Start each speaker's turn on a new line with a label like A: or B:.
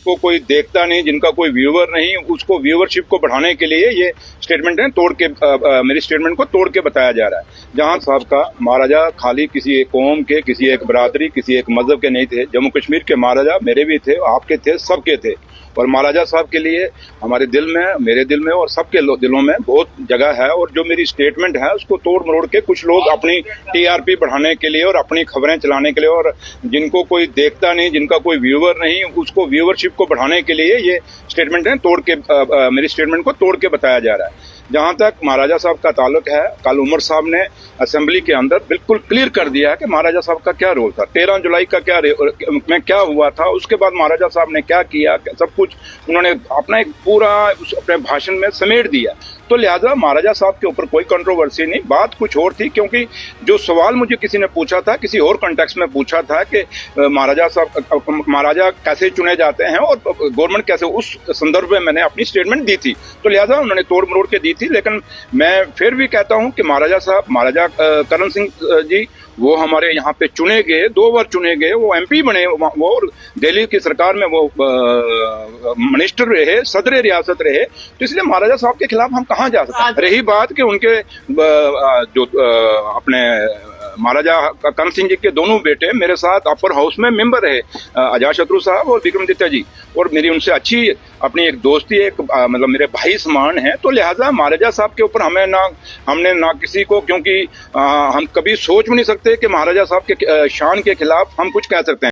A: जिनको कोई देखता नहीं, जिनका कोई व्यूअर नहीं, उसको व्यूअरशिप को बढ़ाने के लिए ये स्टेटमेंट है तोड़ के मेरी स्टेटमेंट को तोड़ के बताया जा रहा है। जहां साहब का महाराजा खाली किसी एक कौम के, किसी एक बरादरी, किसी एक मजहब के नहीं थे। जम्मू कश्मीर के महाराजा मेरे भी थे, आपके थे, सबके थे। और महाराजा साहब के लिए हमारे दिल में, मेरे दिल में और सबके दिलों में बहुत जगह है। और जो मेरी स्टेटमेंट है उसको तोड़ मरोड़ के कुछ लोग अपनी टीआरपी बढ़ाने के लिए और अपनी खबरें चलाने के लिए, और जिनको कोई देखता नहीं, जिनका कोई व्यूअर नहीं, उसको व्यूअरशिप को बढ़ाने के लिए ये स्टेटमेंट है तोड़ के मेरी स्टेटमेंट को तोड़ के बताया जा रहा है। जहां तक महाराजा साहब का ताल्लुक है, कल उमर साहब ने असेंबली के अंदर बिल्कुल क्लियर कर दिया है कि महाराजा साहब का क्या रोल था, 13 जुलाई का क्या हुआ था, उसके बाद महाराजा साहब ने क्या किया, सब कुछ उन्होंने अपना एक पूरा अपने भाषण में समेट दिया। तो लिहाजा महाराजा साहब के ऊपर कोई कंट्रोवर्सी नहीं, बात कुछ और थी। क्योंकि जो सवाल मुझे किसी ने पूछा था, किसी और कंटेक्स्ट में पूछा था कि महाराजा कैसे चुने जाते हैं और गवर्नमेंट कैसे, उस संदर्भ में मैंने अपनी स्टेटमेंट दी थी। तो लिहाजा उन्होंने तोड़ मरोड़ के दी थी। लेकिन मैं फिर भी कहता हूं कि महाराजा साहब, महाराजा करण सिंह जी, वो हमारे यहाँ पे चुने गए, 2 बार चुने गए, वो एमपी बने, वो दिल्ली की सरकार में वो मिनिस्टर रहे, सदर रियासत रहे। तो इसलिए महाराजा साहब के खिलाफ हम कहाँ जा सकते। रही बात कि उनके जो अपने महाराजा करण सिंह जी के दोनों बेटे मेरे साथ अपर हाउस में मेंबर रहे, अजातशत्रु साहब और विक्रमादित्य जी, और मेरी उनसे अच्छी अपनी एक दोस्ती, एक मतलब मेरे भाई समान है। तो लिहाजा महाराजा साहब के ऊपर हमने ना किसी को, क्योंकि हम कभी सोच भी नहीं सकते कि महाराजा साहब के शान के खिलाफ हम कुछ कह सकते हैं।